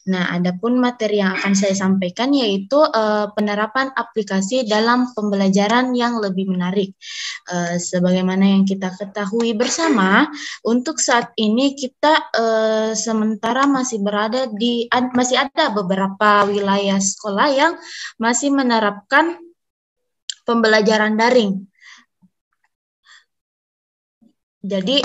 Nah, adapun materi yang akan saya sampaikan yaitu penerapan aplikasi dalam pembelajaran yang lebih menarik. Sebagaimana yang kita ketahui bersama, untuk saat ini kita sementara masih ada beberapa wilayah sekolah yang masih menerapkan pembelajaran daring. Jadi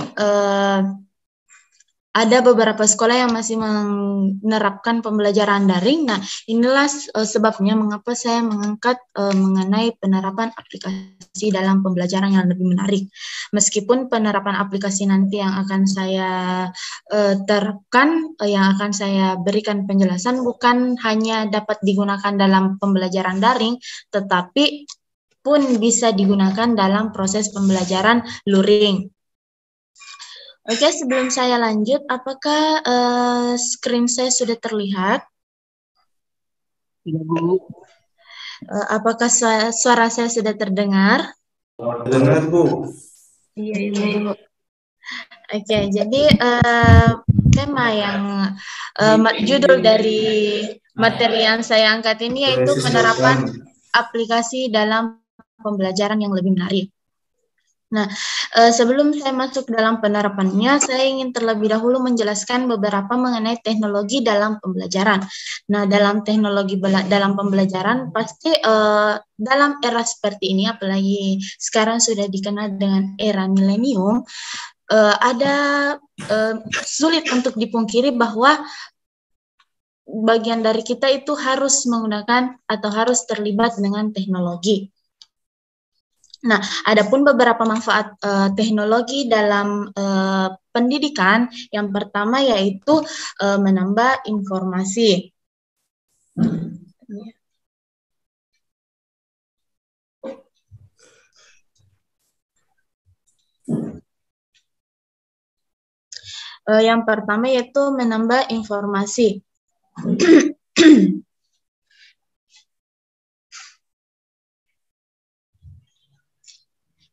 ada beberapa sekolah yang masih menerapkan pembelajaran daring. Nah, inilah sebabnya mengapa saya mengangkat mengenai penerapan aplikasi dalam pembelajaran yang lebih menarik. Meskipun penerapan aplikasi nanti yang akan saya terapkan, yang akan saya berikan penjelasan bukan hanya dapat digunakan dalam pembelajaran daring, tetapi pun bisa digunakan dalam proses pembelajaran luring. Oke, sebelum saya lanjut, apakah screen saya sudah terlihat? Iya, Bu. Apakah suara saya sudah terdengar? Terdengar, Bu. Iya, Ibu. Oke, jadi tema yang judul dari materi yang saya angkat ini yaitu penerapan aplikasi dalam pembelajaran yang lebih menarik. Nah, sebelum saya masuk dalam penerapannya, saya ingin terlebih dahulu menjelaskan beberapa mengenai teknologi dalam pembelajaran. Nah, dalam teknologi dalam pembelajaran, pasti dalam era seperti ini, apalagi sekarang sudah dikenal dengan era milenium, ada sulit untuk dipungkiri bahwa bagian dari kita itu harus menggunakan atau harus terlibat dengan teknologi. Nah, adapun beberapa manfaat teknologi dalam pendidikan, yang pertama yaitu menambah informasi. Yang pertama yaitu menambah informasi.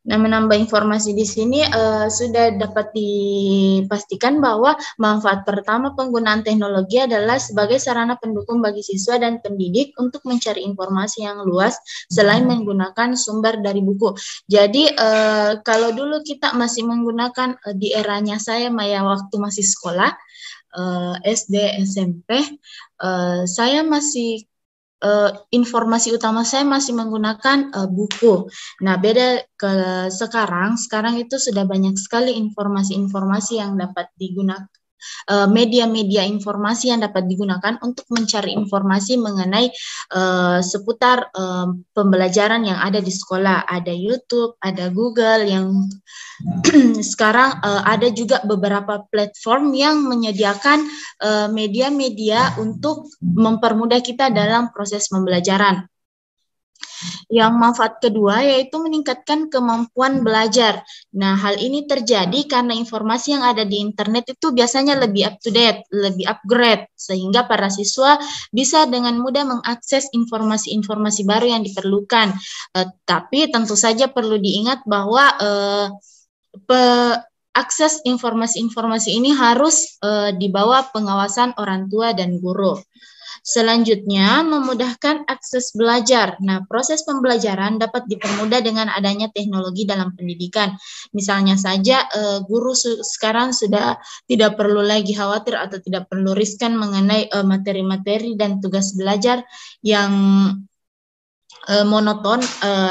Nah, menambah informasi di sini sudah dapat dipastikan bahwa manfaat pertama penggunaan teknologi adalah sebagai sarana pendukung bagi siswa dan pendidik untuk mencari informasi yang luas selain menggunakan sumber dari buku. Jadi, kalau dulu kita masih menggunakan di eranya saya, Maya, waktu masih sekolah, SD, SMP, saya masih informasi utama saya masih menggunakan buku. Nah, beda ke sekarang itu sudah banyak sekali informasi-informasi yang dapat digunakan, media-media informasi yang dapat digunakan untuk mencari informasi mengenai seputar pembelajaran yang ada di sekolah. Ada YouTube, ada Google yang sekarang ada juga beberapa platform yang menyediakan media-media untuk mempermudah kita dalam proses pembelajaran. Yang manfaat kedua yaitu meningkatkan kemampuan belajar. Nah, hal ini terjadi karena informasi yang ada di internet itu biasanya lebih up to date, lebih upgrade, sehingga para siswa bisa dengan mudah mengakses informasi-informasi baru yang diperlukan. Tapi tentu saja perlu diingat bahwa akses informasi-informasi ini harus di bawah pengawasan orang tua dan guru. Selanjutnya, memudahkan akses belajar. Nah, proses pembelajaran dapat dipermudah dengan adanya teknologi dalam pendidikan. Misalnya saja, guru sekarang sudah tidak perlu lagi khawatir atau tidak perlu riskan mengenai materi-materi dan tugas belajar yang monoton,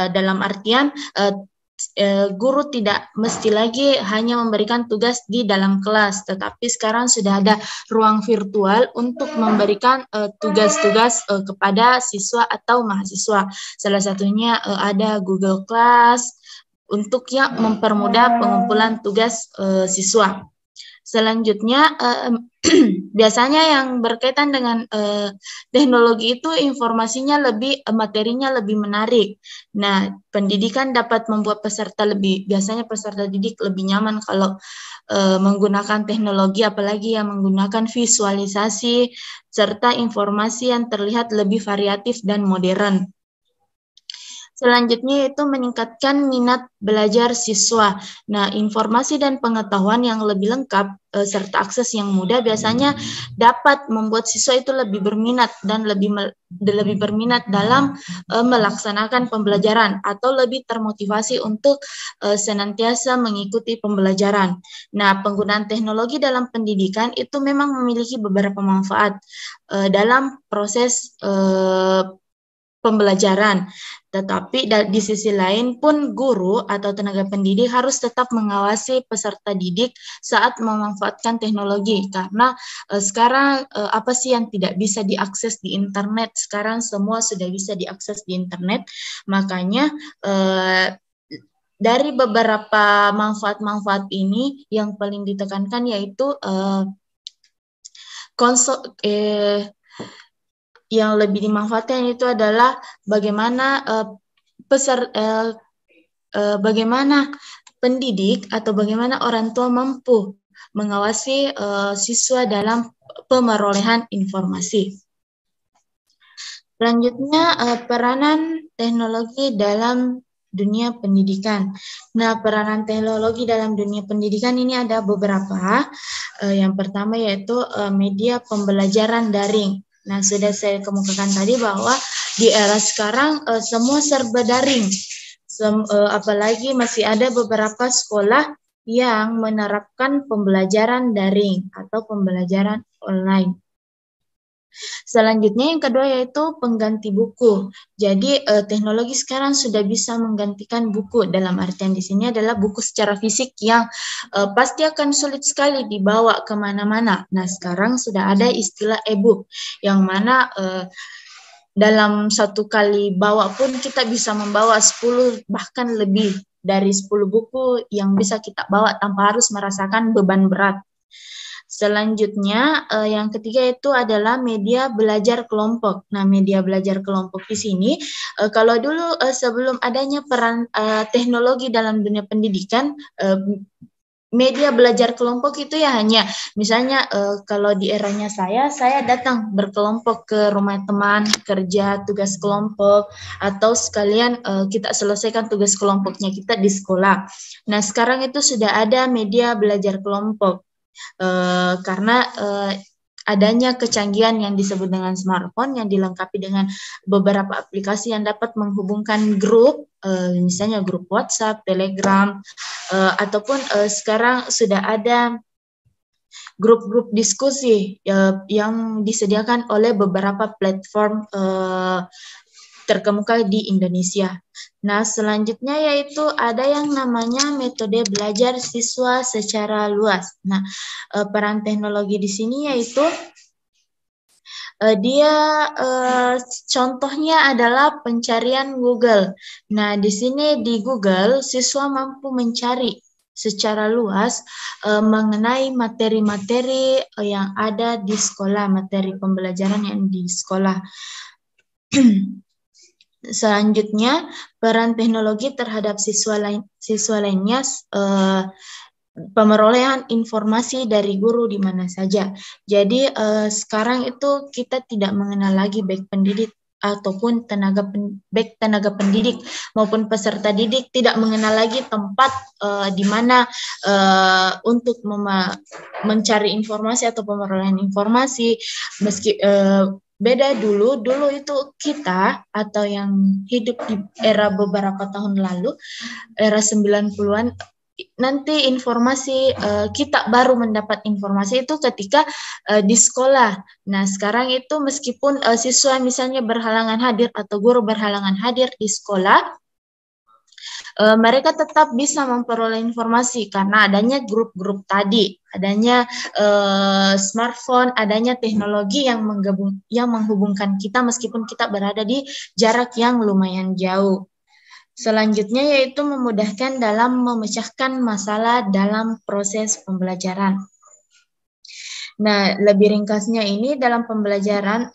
dalam artian guru tidak mesti lagi hanya memberikan tugas di dalam kelas, tetapi sekarang sudah ada ruang virtual untuk memberikan tugas-tugas kepada siswa atau mahasiswa. Salah satunya ada Google Class untuk yang mempermudah pengumpulan tugas siswa. Selanjutnya, biasanya yang berkaitan dengan teknologi itu informasinya materinya lebih menarik. Nah, pendidikan dapat membuat biasanya peserta didik lebih nyaman kalau menggunakan teknologi, apalagi yang menggunakan visualisasi, serta informasi yang terlihat lebih variatif dan modern. Selanjutnya itu meningkatkan minat belajar siswa. Nah, informasi dan pengetahuan yang lebih lengkap serta akses yang mudah biasanya dapat membuat siswa itu lebih berminat dan lebih berminat dalam melaksanakan pembelajaran atau lebih termotivasi untuk senantiasa mengikuti pembelajaran. Nah, penggunaan teknologi dalam pendidikan itu memang memiliki beberapa manfaat dalam proses pembelajaran. Tetapi di sisi lain pun guru atau tenaga pendidik harus tetap mengawasi peserta didik saat memanfaatkan teknologi. Karena sekarang apa sih yang tidak bisa diakses di internet? Sekarang semua sudah bisa diakses di internet. Makanya dari beberapa manfaat-manfaat ini yang paling ditekankan yaitu yang lebih dimanfaatkan itu adalah bagaimana bagaimana pendidik atau bagaimana orang tua mampu mengawasi siswa dalam pemerolehan informasi. Selanjutnya, peranan teknologi dalam dunia pendidikan. Nah, peranan teknologi dalam dunia pendidikan ini ada beberapa. Yang pertama yaitu media pembelajaran daring. Nah, sudah saya kemukakan tadi bahwa di era sekarang semua serba daring. Apalagi masih ada beberapa sekolah yang menerapkan pembelajaran daring atau pembelajaran online. Selanjutnya yang kedua yaitu pengganti buku. Jadi teknologi sekarang sudah bisa menggantikan buku. Dalam artian di sini adalah buku secara fisik yang pasti akan sulit sekali dibawa kemana-mana. Nah, sekarang sudah ada istilah e-book yang mana dalam satu kali bawa pun kita bisa membawa 10 bahkan lebih dari 10 buku yang bisa kita bawa tanpa harus merasakan beban berat. Selanjutnya, yang ketiga itu adalah media belajar kelompok. Nah, media belajar kelompok di sini, kalau dulu sebelum adanya peran teknologi dalam dunia pendidikan, media belajar kelompok itu ya hanya, misalnya kalau di eranya saya datang berkelompok ke rumah teman, kerja, tugas kelompok, atau sekalian kita selesaikan tugas kelompoknya kita di sekolah. Nah, sekarang itu sudah ada media belajar kelompok. Karena adanya kecanggihan yang disebut dengan smartphone yang dilengkapi dengan beberapa aplikasi yang dapat menghubungkan grup, misalnya grup WhatsApp, Telegram, ataupun sekarang sudah ada grup-grup diskusi yang disediakan oleh beberapa platform terkemuka di Indonesia. Nah, selanjutnya yaitu ada yang namanya metode belajar siswa secara luas. Nah, peran teknologi di sini yaitu dia contohnya adalah pencarian Google. Nah, di sini di Google siswa mampu mencari secara luas mengenai materi-materi yang ada di sekolah, materi pembelajaran yang di sekolah. Selanjutnya, peran teknologi terhadap siswa lainnya, pemerolehan informasi dari guru di mana saja. Jadi sekarang itu kita tidak mengenal lagi baik pendidik ataupun baik tenaga pendidik maupun peserta didik tidak mengenal lagi tempat di mana untuk mencari informasi atau pemerolehan informasi. Meski beda dulu itu kita atau yang hidup di era beberapa tahun lalu, era 90-an, nanti informasi kita baru mendapat informasi itu ketika di sekolah. Nah, sekarang itu meskipun siswa misalnya berhalangan hadir atau guru berhalangan hadir di sekolah, mereka tetap bisa memperoleh informasi karena adanya grup-grup tadi, adanya smartphone, adanya teknologi yang menghubungkan kita meskipun kita berada di jarak yang lumayan jauh. Selanjutnya yaitu memudahkan dalam memecahkan masalah dalam proses pembelajaran. Nah, lebih ringkasnya ini dalam pembelajaran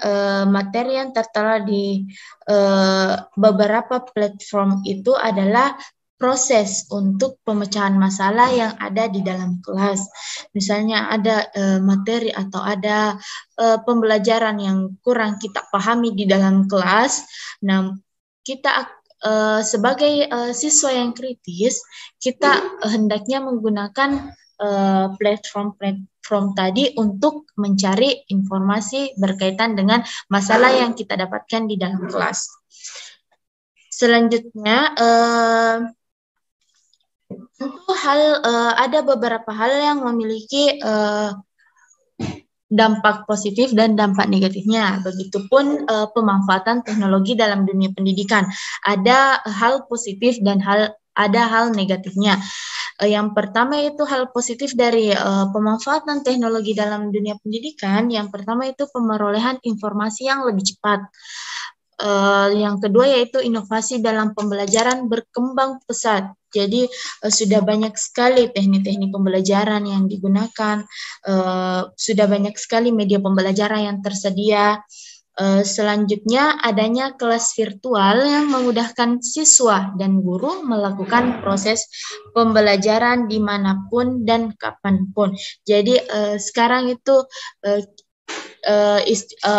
materi yang tertera di beberapa platform itu adalah proses untuk pemecahan masalah yang ada di dalam kelas. Misalnya ada materi atau ada pembelajaran yang kurang kita pahami di dalam kelas. Nah, kita sebagai siswa yang kritis, kita hendaknya menggunakan platform tadi untuk mencari informasi berkaitan dengan masalah yang kita dapatkan di dalam kelas. Selanjutnya, tentu ada beberapa hal yang memiliki dampak positif dan dampak negatifnya. Begitupun pemanfaatan teknologi dalam dunia pendidikan. Ada hal positif dan ada hal negatifnya. Yang pertama itu hal positif dari pemanfaatan teknologi dalam dunia pendidikan. Yang pertama itu pemerolehan informasi yang lebih cepat. Yang kedua yaitu inovasi dalam pembelajaran berkembang pesat. Jadi sudah banyak sekali teknik-teknik pembelajaran yang digunakan, sudah banyak sekali media pembelajaran yang tersedia. Selanjutnya adanya kelas virtual yang memudahkan siswa dan guru melakukan proses pembelajaran dimanapun dan kapanpun. Jadi sekarang itu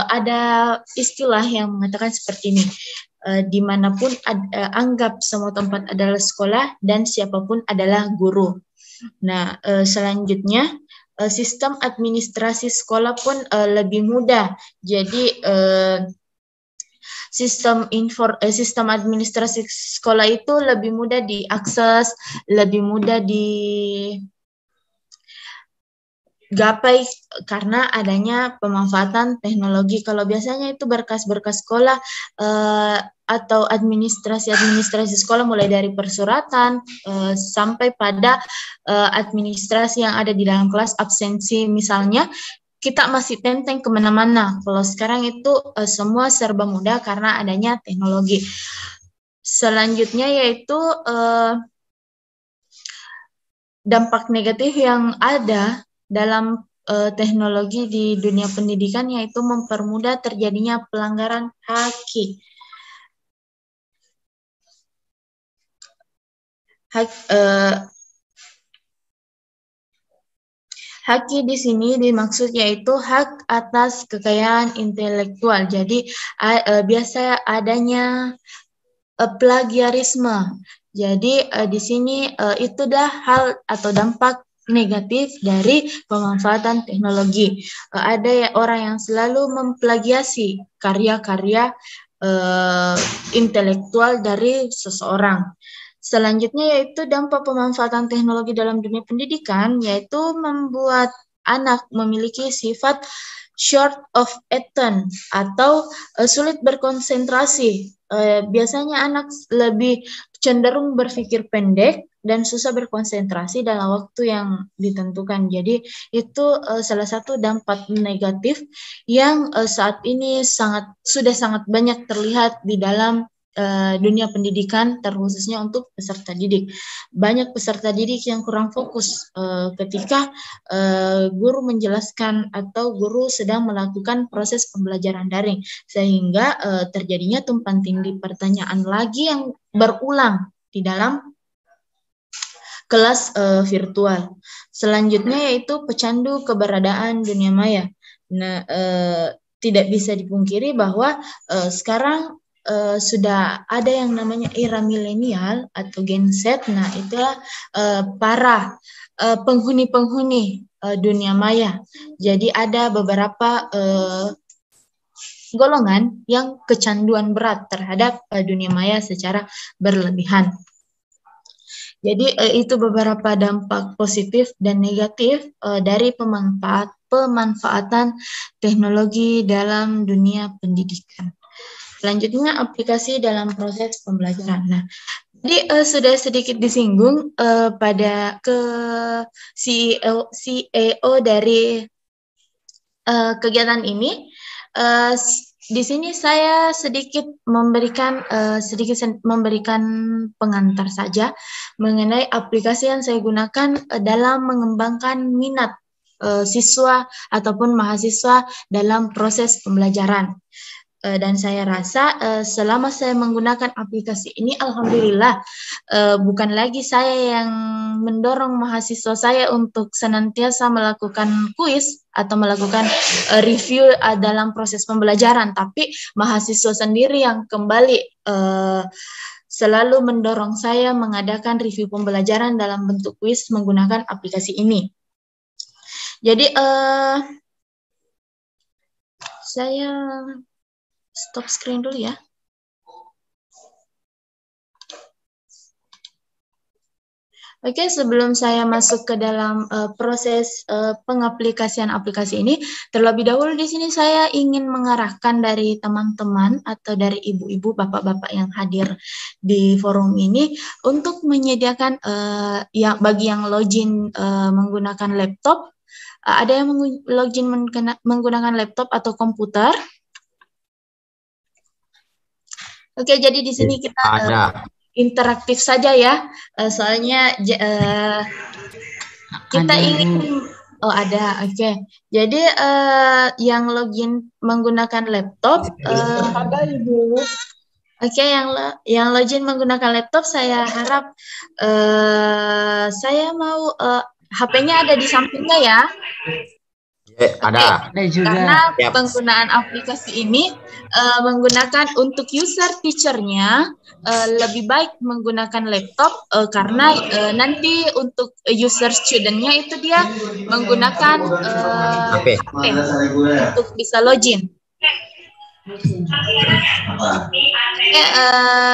ada istilah yang mengatakan seperti ini, dimanapun anggap semua tempat adalah sekolah dan siapapun adalah guru. Nah, selanjutnya sistem administrasi sekolah pun lebih mudah. Jadi sistem administrasi sekolah itu lebih mudah diakses, lebih mudah gapai karena adanya pemanfaatan teknologi. Kalau biasanya itu berkas-berkas sekolah atau administrasi sekolah mulai dari persuratan sampai pada administrasi yang ada di dalam kelas, absensi misalnya, kita masih tenteng kemana-mana. Kalau sekarang itu semua serba mudah karena adanya teknologi. Selanjutnya yaitu dampak negatif yang ada dalam teknologi di dunia pendidikan, yaitu mempermudah terjadinya pelanggaran haki. Haki di sini dimaksud yaitu hak atas kekayaan intelektual. Jadi biasa adanya plagiarisme. Jadi di sini itu dah hal atau dampak negatif dari pemanfaatan teknologi. Ada orang yang selalu memplagiasi karya-karya intelektual dari seseorang. Selanjutnya yaitu dampak pemanfaatan teknologi dalam dunia pendidikan, yaitu membuat anak memiliki sifat short of attention atau sulit berkonsentrasi. Biasanya anak lebih cenderung berpikir pendek dan susah berkonsentrasi dalam waktu yang ditentukan. Jadi itu salah satu dampak negatif yang saat ini sudah sangat banyak terlihat di dalam dunia pendidikan, terkhususnya untuk peserta didik. Banyak peserta didik yang kurang fokus ketika guru menjelaskan atau guru sedang melakukan proses pembelajaran daring, sehingga terjadinya tumpang tindih pertanyaan lagi yang berulang di dalam kelas virtual. Selanjutnya yaitu pecandu keberadaan dunia maya. Nah, tidak bisa dipungkiri bahwa sekarang sudah ada yang namanya era milenial atau Gen Z. Nah, itulah para penghuni-penghuni dunia maya. Jadi ada beberapa golongan yang kecanduan berat terhadap dunia maya secara berlebihan. Jadi itu beberapa dampak positif dan negatif dari pemanfaatan teknologi dalam dunia pendidikan. Selanjutnya aplikasi dalam proses pembelajaran. Nah, jadi sudah sedikit disinggung pada CEO dari kegiatan ini. Di sini saya sedikit memberikan pengantar saja mengenai aplikasi yang saya gunakan dalam mengembangkan minat siswa ataupun mahasiswa dalam proses pembelajaran. Dan saya rasa selama saya menggunakan aplikasi ini, alhamdulillah, bukan lagi saya yang mendorong mahasiswa saya untuk senantiasa melakukan kuis atau melakukan review dalam proses pembelajaran, tapi mahasiswa sendiri yang kembali selalu mendorong saya mengadakan review pembelajaran dalam bentuk kuis menggunakan aplikasi ini. Jadi saya stop screen dulu ya. Oke, sebelum saya masuk ke dalam proses pengaplikasian aplikasi ini, terlebih dahulu di sini saya ingin mengarahkan dari teman-teman atau dari ibu-ibu, bapak-bapak yang hadir di forum ini untuk menyediakan bagi yang login menggunakan laptop, ada yang login menggunakan laptop atau komputer. Oke, jadi di sini kita interaktif saja ya, soalnya kita ingin ada, oke. Jadi yang login menggunakan laptop ada Ibu. Oke, yang login menggunakan laptop, saya harap saya mau HP-nya ada di sampingnya ya. Ada juga. Karena penggunaan aplikasi ini menggunakan untuk user teacher-nya lebih baik menggunakan laptop karena nanti untuk user student-nya itu dia menggunakan HP untuk bisa login.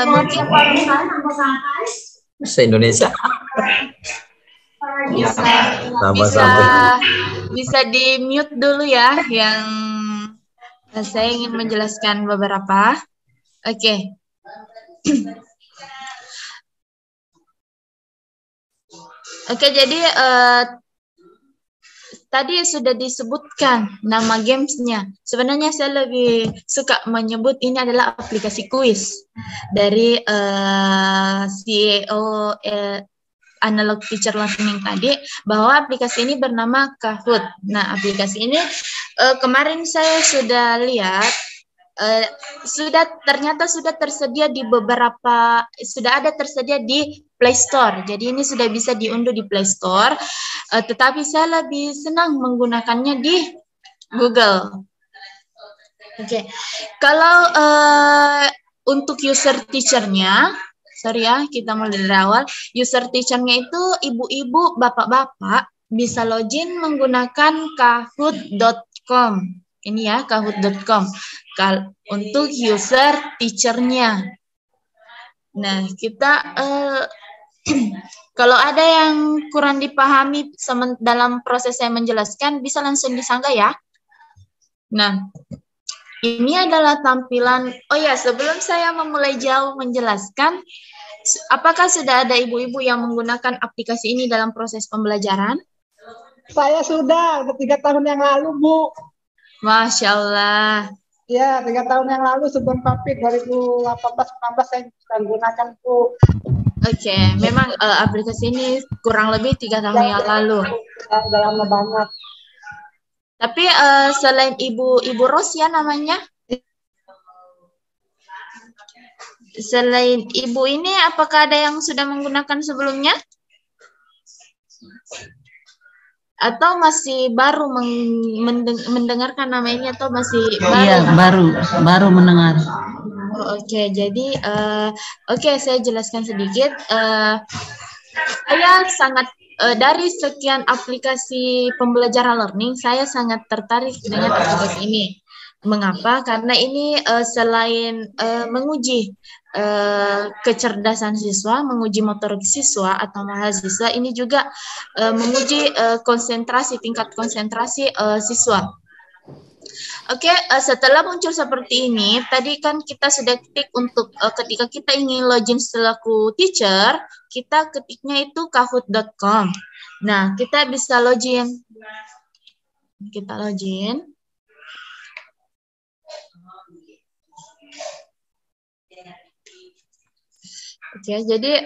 Mungkin se-Indonesia bisa di mute dulu ya, yang saya ingin menjelaskan beberapa. Oke. Oke, jadi tadi sudah disebutkan nama gamesnya. Sebenarnya saya lebih suka menyebut ini adalah aplikasi kuis dari CEO Analog Teacher Learning tadi, bahwa aplikasi ini bernama Kahoot. Nah, aplikasi ini kemarin saya sudah lihat, ternyata sudah tersedia di tersedia di Play Store. Jadi ini sudah bisa diunduh di Play Store, tetapi saya lebih senang menggunakannya di Google. Oke. Kalau untuk user teacher-nya, sorry ya, kita mulai dari awal. User teacher-nya itu ibu-ibu, bapak-bapak bisa login menggunakan kahoot.com. Ini ya, kahoot.com. Untuk user teacher-nya. Nah, kita kalau ada yang kurang dipahami dalam proses saya menjelaskan, bisa langsung disanggah ya. Nah, ini adalah tampilan. Oh ya, sebelum saya memulai jauh menjelaskan, apakah sudah ada ibu-ibu yang menggunakan aplikasi ini dalam proses pembelajaran? Saya sudah 3 tahun yang lalu, Bu. Masya Allah. Ya, 3 tahun yang lalu sebelum COVID 2018-19 saya menggunakan, Bu. Oke, memang aplikasi ini kurang lebih 3 tahun yang lalu. Udah lama banget. Tapi selain Ibu Ros ya namanya? Selain Ibu ini, apakah ada yang sudah menggunakan sebelumnya? Atau masih baru mendengarkan nama ini, atau masih baru? Iya, baru mendengar. Oke, jadi saya jelaskan sedikit. Saya sangat dari sekian aplikasi pembelajaran learning, saya sangat tertarik dengan aplikasi ini. Mengapa? Karena ini selain menguji kecerdasan siswa, menguji motorik siswa atau mahasiswa, ini juga menguji tingkat konsentrasi siswa. Oke, setelah muncul seperti ini, tadi kan kita sudah ketik untuk ketika kita ingin login selaku teacher, kita ketiknya itu kahoot.com. Nah, kita bisa login. Kita login. Oke, jadi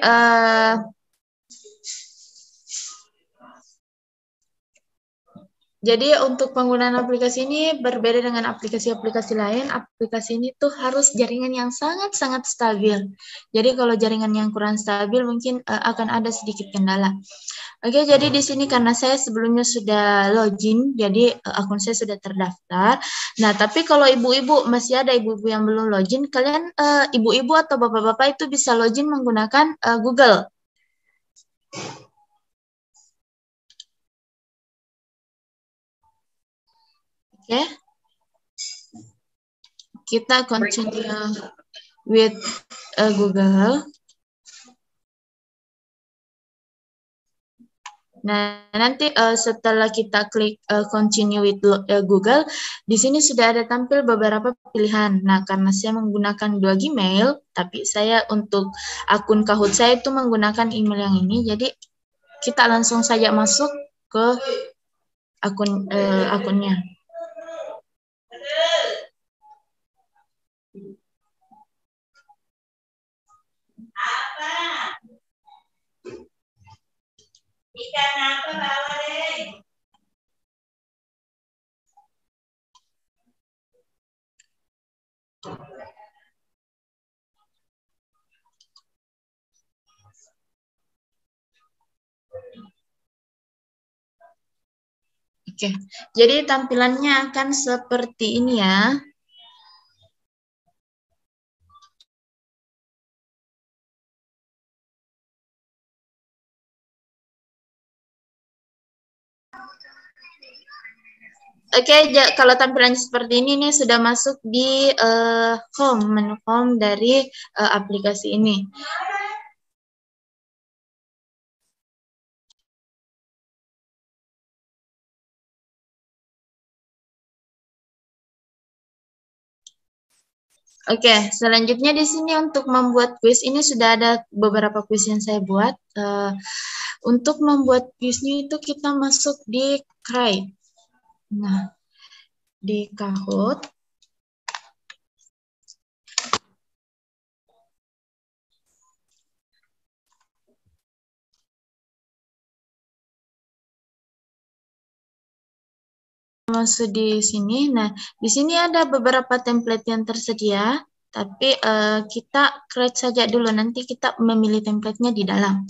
Jadi untuk penggunaan aplikasi ini berbeda dengan aplikasi-aplikasi lain. Aplikasi ini tuh harus jaringan yang sangat-sangat stabil. Jadi kalau jaringan yang kurang stabil mungkin akan ada sedikit kendala. Oke, jadi di sini karena saya sebelumnya sudah login, jadi akun saya sudah terdaftar. Nah, tapi kalau ibu-ibu masih ada ibu-ibu yang belum login, kalian ibu-ibu atau bapak-bapak itu bisa login menggunakan Google. Oke, kita continue with Google. Nah, nanti setelah kita klik continue with Google, di sini sudah ada tampil beberapa pilihan. Nah, karena saya menggunakan 2 Gmail, tapi saya untuk akun Kahoot saya itu menggunakan email yang ini, jadi kita langsung saja masuk ke akunnya. Ikan apa bawa deh? Oke, jadi tampilannya akan seperti ini ya. Oke, kalau tampilannya seperti ini nih sudah masuk di menu home dari aplikasi ini. Oke, selanjutnya di sini untuk membuat kuis ini sudah ada beberapa kuis yang saya buat. Untuk membuat kuisnya itu kita masuk di Create. Nah, di Kahoot. Masuk di sini. Nah, di sini ada beberapa template yang tersedia, tapi kita create saja dulu. Nanti kita memilih template-nya di dalam.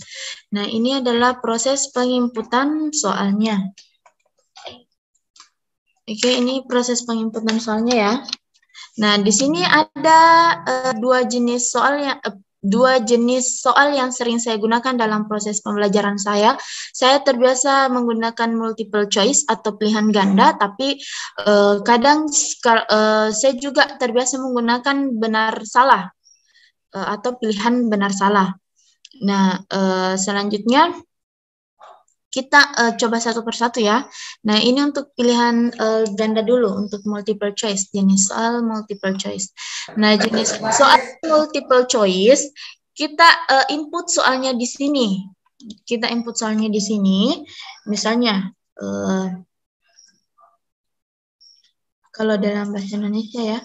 Nah, ini adalah proses penginputan soalnya. Oke, ini proses penginputan soalnya ya. Nah, di sini ada dua jenis soal yang sering saya gunakan dalam proses pembelajaran saya. Saya terbiasa menggunakan multiple choice atau pilihan ganda, tapi kadang saya juga terbiasa menggunakan benar salah atau pilihan benar salah. Nah, selanjutnya kita coba satu persatu ya. Nah, ini untuk pilihan ganda dulu, untuk multiple choice, jenis soal multiple choice. Nah, jenis soal multiple choice, kita input soalnya di sini. Kita input soalnya di sini. Misalnya, kalau dalam bahasa Indonesia ya.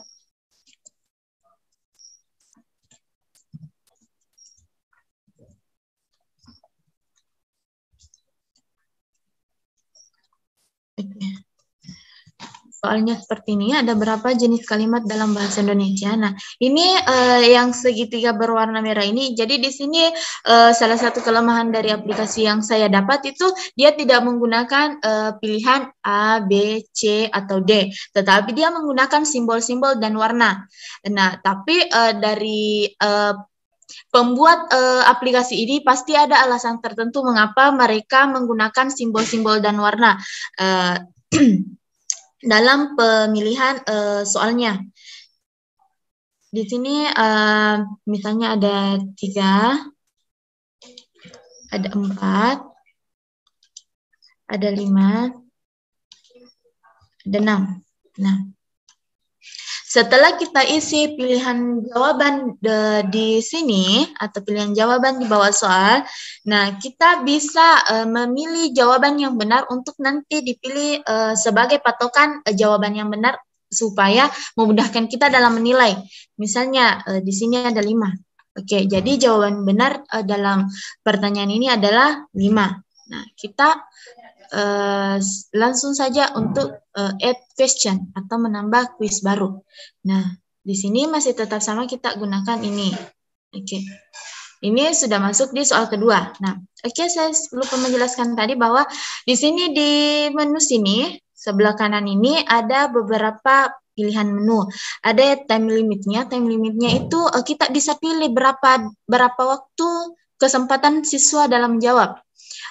Soalnya seperti ini, ada berapa jenis kalimat dalam bahasa Indonesia. Nah, ini yang segitiga berwarna merah ini. Jadi di sini salah satu kelemahan dari aplikasi yang saya dapat itu dia tidak menggunakan pilihan A, B, C, atau D. Tetapi dia menggunakan simbol-simbol dan warna. Nah, tapi dari pembuat aplikasi ini pasti ada alasan tertentu mengapa mereka menggunakan simbol-simbol dan warna. Dalam pemilihan soalnya. Di sini misalnya ada 3, ada 4, ada 5, ada 6. Nah, setelah kita isi pilihan jawaban di sini atau pilihan jawaban di bawah soal, nah kita bisa memilih jawaban yang benar untuk nanti dipilih sebagai patokan jawaban yang benar supaya memudahkan kita dalam menilai. Misalnya di sini ada 5. Oke, jadi jawaban benar dalam pertanyaan ini adalah 5. Nah, kita langsung saja untuk add question atau menambah quiz baru. Nah, di sini masih tetap sama kita gunakan ini. Oke. Ini sudah masuk di soal kedua. Nah, oke, saya lupa menjelaskan tadi bahwa di sini di menu sini sebelah kanan ini ada beberapa pilihan menu. Ada time limitnya. Time limitnya itu kita bisa pilih berapa waktu kesempatan siswa dalam menjawab.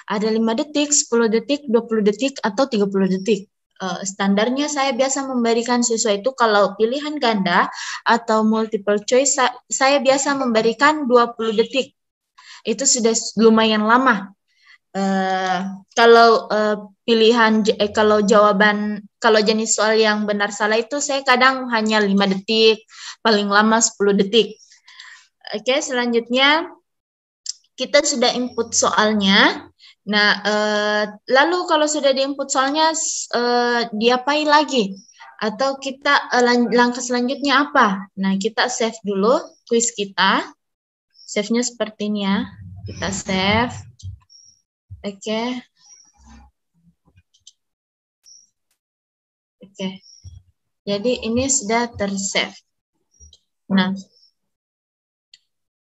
Ada 5 detik, 10 detik, 20 detik, atau 30 detik. Standarnya saya biasa memberikan siswa itu kalau pilihan ganda atau multiple choice, saya biasa memberikan 20 detik. Itu sudah lumayan lama. Kalau jenis soal yang benar salah itu saya kadang hanya 5 detik, paling lama 10 detik. Oke, selanjutnya kita sudah input soalnya. Nah, lalu kalau sudah diinput soalnya, diapain lagi? Atau kita langkah selanjutnya apa? Nah, kita save dulu quiz kita. Save-nya seperti ini ya. Kita save. Oke. Oke. Jadi ini sudah tersave. Nah,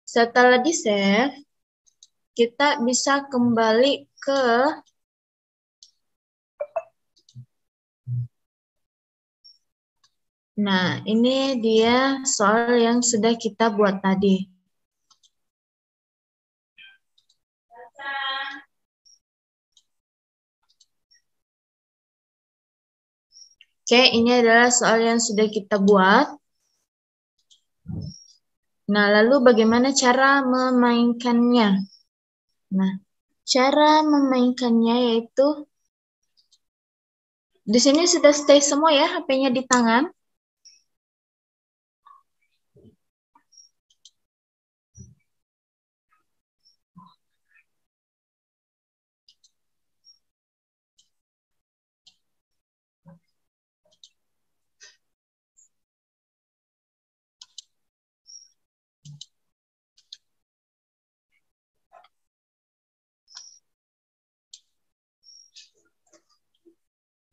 setelah di-save, kita bisa kembali ke nah, ini dia soal yang sudah kita buat tadi. Oke, ini adalah soal yang sudah kita buat. Nah, lalu bagaimana cara memainkannya? Nah, cara memainkannya yaitu di sini sudah stay semua ya, HP-nya di tangan.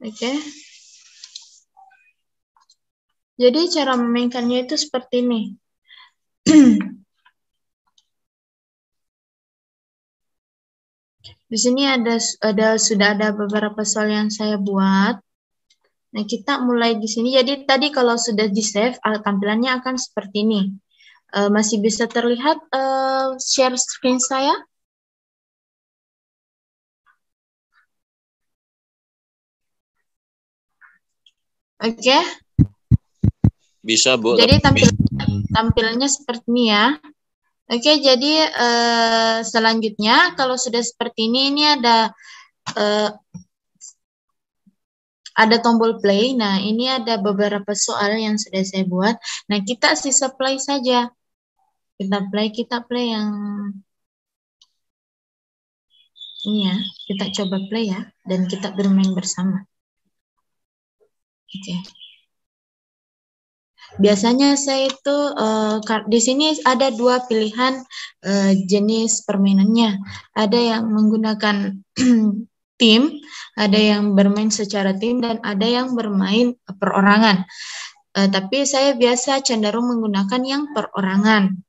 Oke. Jadi cara memainkannya itu seperti ini. Di sini sudah ada beberapa soal yang saya buat. Nah, kita mulai di sini. Jadi tadi kalau sudah di-save, tampilannya akan seperti ini. Masih bisa terlihat share screen saya? Oke. Bisa, Bu. Jadi tampilannya seperti ini ya. Oke, jadi selanjutnya kalau sudah seperti ini ada tombol play. Nah, ini ada beberapa soal yang sudah saya buat. Nah, kita sisa play saja. Kita play yang ini ya. Kita coba play ya, dan kita bermain bersama. Oke. Biasanya saya itu di sini ada 2 pilihan jenis permainannya. Ada yang menggunakan tim, ada yang bermain secara tim, dan ada yang bermain perorangan. Tapi saya biasa cenderung menggunakan yang perorangan.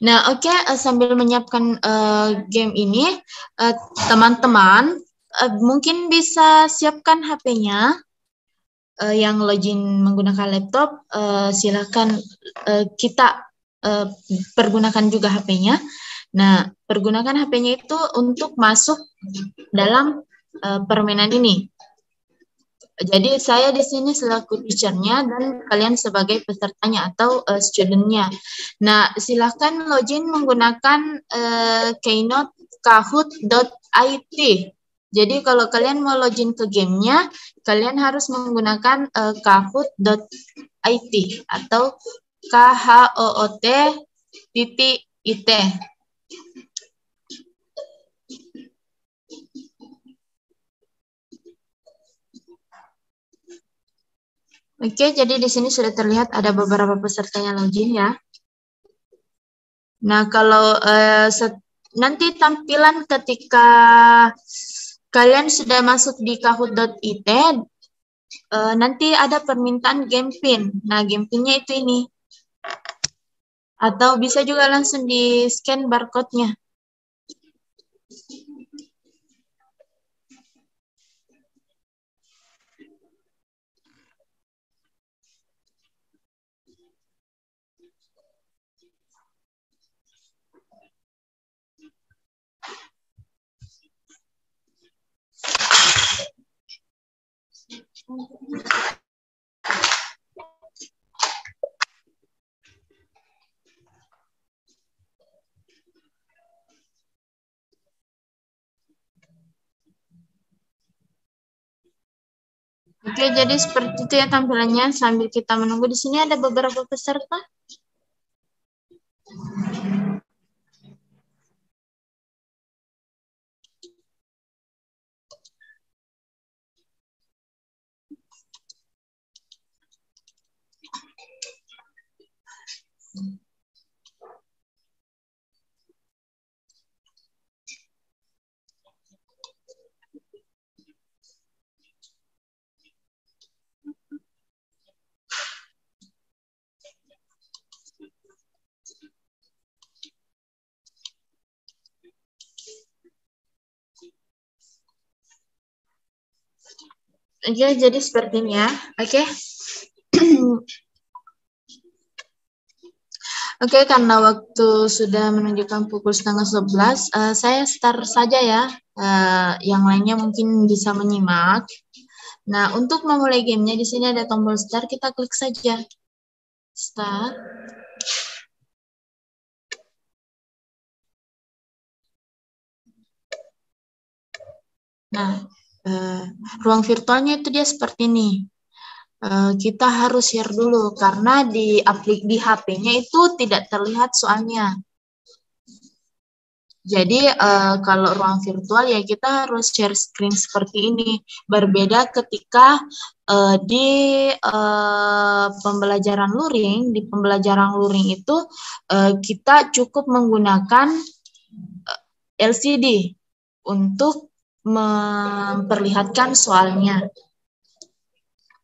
Nah, oke, sambil menyiapkan game ini, teman-teman mungkin bisa siapkan HP-nya. Yang login menggunakan laptop, silakan kita pergunakan juga HP-nya. Nah, pergunakan HP-nya itu untuk masuk dalam permainan ini. Jadi saya di sini selaku teacher-nya dan kalian sebagai pesertanya atau student-nya. Nah, silakan login menggunakan Keynote kahoot.it. Jadi kalau kalian mau login ke gamenya, kalian harus menggunakan kahoot.it atau kahoot.it. Oke, jadi di sini sudah terlihat ada beberapa peserta yang login ya. Nah, kalau nanti tampilan ketika kalian sudah masuk di kahoot.it, nanti ada permintaan game pin. Nah, game pinnya itu ini. Atau bisa juga langsung di scan barcode-nya. Oke, jadi seperti itu ya tampilannya. Sambil kita menunggu, di sini ada beberapa peserta. Oke, jadi seperti ini ya. Oke. Oke, karena waktu sudah menunjukkan pukul 10:30, saya start saja ya. Yang lainnya mungkin bisa menyimak. Nah, untuk memulai gamenya di sini ada tombol start, kita klik saja. Start. Nah, ruang virtualnya itu dia seperti ini. Kita harus share dulu karena di HP-nya itu tidak terlihat soalnya. Jadi kalau ruang virtual ya kita harus share screen seperti ini. Berbeda ketika di pembelajaran luring, itu kita cukup menggunakan LCD untuk memperlihatkan soalnya.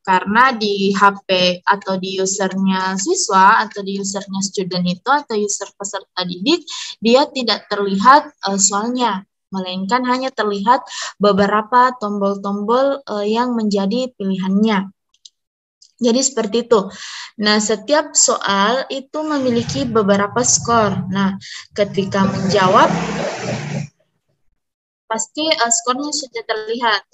Karena di HP atau di usernya siswa atau di usernya student itu atau user peserta didik, dia tidak terlihat soalnya, melainkan hanya terlihat beberapa tombol-tombol yang menjadi pilihannya. Jadi seperti itu. Nah, setiap soal itu memiliki beberapa skor. Nah, ketika menjawab, pasti skornya sudah terlihat.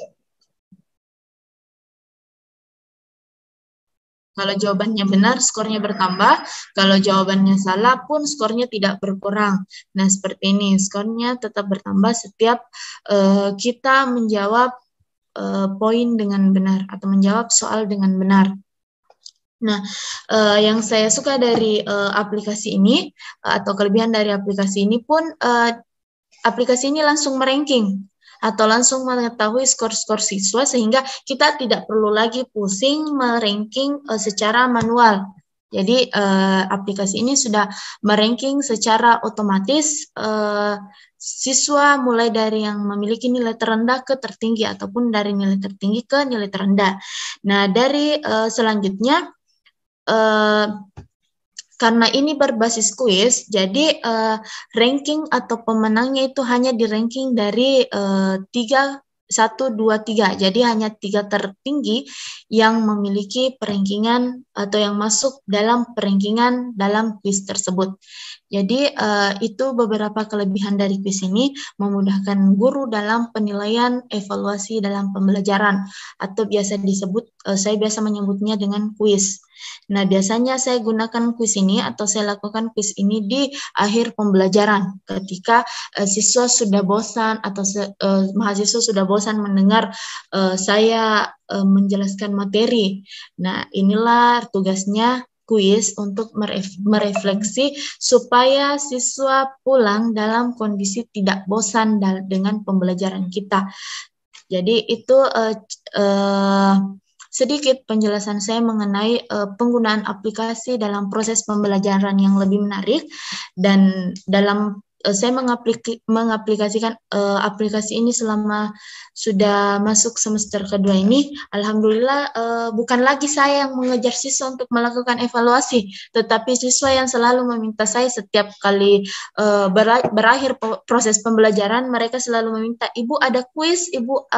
Kalau jawabannya benar, skornya bertambah. Kalau jawabannya salah pun, skornya tidak berkurang. Nah, seperti ini. Skornya tetap bertambah setiap kita menjawab poin dengan benar atau menjawab soal dengan benar. Nah, yang saya suka dari aplikasi ini atau kelebihan dari aplikasi ini pun, aplikasi ini langsung meranking atau langsung mengetahui skor-skor siswa sehingga kita tidak perlu lagi pusing meranking secara manual. Jadi aplikasi ini sudah meranking secara otomatis siswa mulai dari yang memiliki nilai terendah ke tertinggi ataupun dari nilai tertinggi ke nilai terendah. Nah, dari selanjutnya karena ini berbasis kuis, jadi ranking atau pemenangnya itu hanya di ranking dari 1, 2, 3. Jadi hanya 3 tertinggi yang memiliki perankingan atau yang masuk dalam perankingan dalam kuis tersebut. Jadi itu beberapa kelebihan dari kuis ini, memudahkan guru dalam penilaian evaluasi dalam pembelajaran atau biasa disebut, saya biasa menyebutnya dengan kuis. Nah, biasanya saya gunakan kuis ini atau saya lakukan kuis ini di akhir pembelajaran ketika siswa sudah bosan atau mahasiswa sudah bosan mendengar saya menjelaskan materi. Nah, inilah tugasnya kuis untuk merefleksi supaya siswa pulang dalam kondisi tidak bosan dengan pembelajaran kita. Jadi itu sedikit penjelasan saya mengenai penggunaan aplikasi dalam proses pembelajaran yang lebih menarik, dan dalam saya mengaplikasikan aplikasi ini selama sudah masuk semester kedua ini. Alhamdulillah bukan lagi saya yang mengejar siswa untuk melakukan evaluasi, tetapi siswa yang selalu meminta saya setiap kali berakhir proses pembelajaran, mereka selalu meminta, Ibu ada kuis, Ibu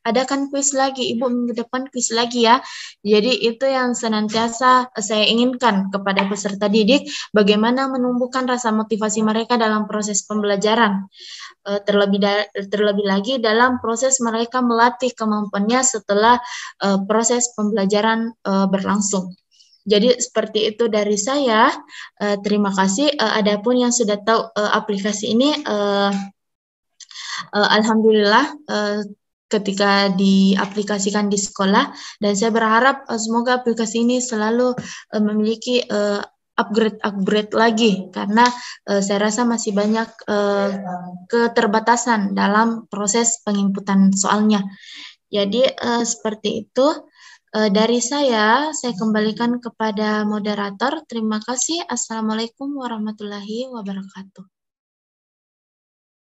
adakan kuis lagi, Ibu minggu depan kuis lagi ya. Jadi itu yang senantiasa saya inginkan kepada peserta didik, bagaimana menumbuhkan rasa motivasi mereka dalam proses pembelajaran, terlebih lagi dalam proses mereka melatih kemampuannya setelah proses pembelajaran berlangsung. Jadi seperti itu dari saya. Terima kasih. Adapun yang sudah tahu aplikasi ini, alhamdulillah ketika diaplikasikan di sekolah, dan saya berharap semoga aplikasi ini selalu memiliki upgrade lagi, karena saya rasa masih banyak keterbatasan dalam proses penginputan soalnya. Jadi seperti itu dari saya kembalikan kepada moderator. Terima kasih. Assalamualaikum warahmatullahi wabarakatuh.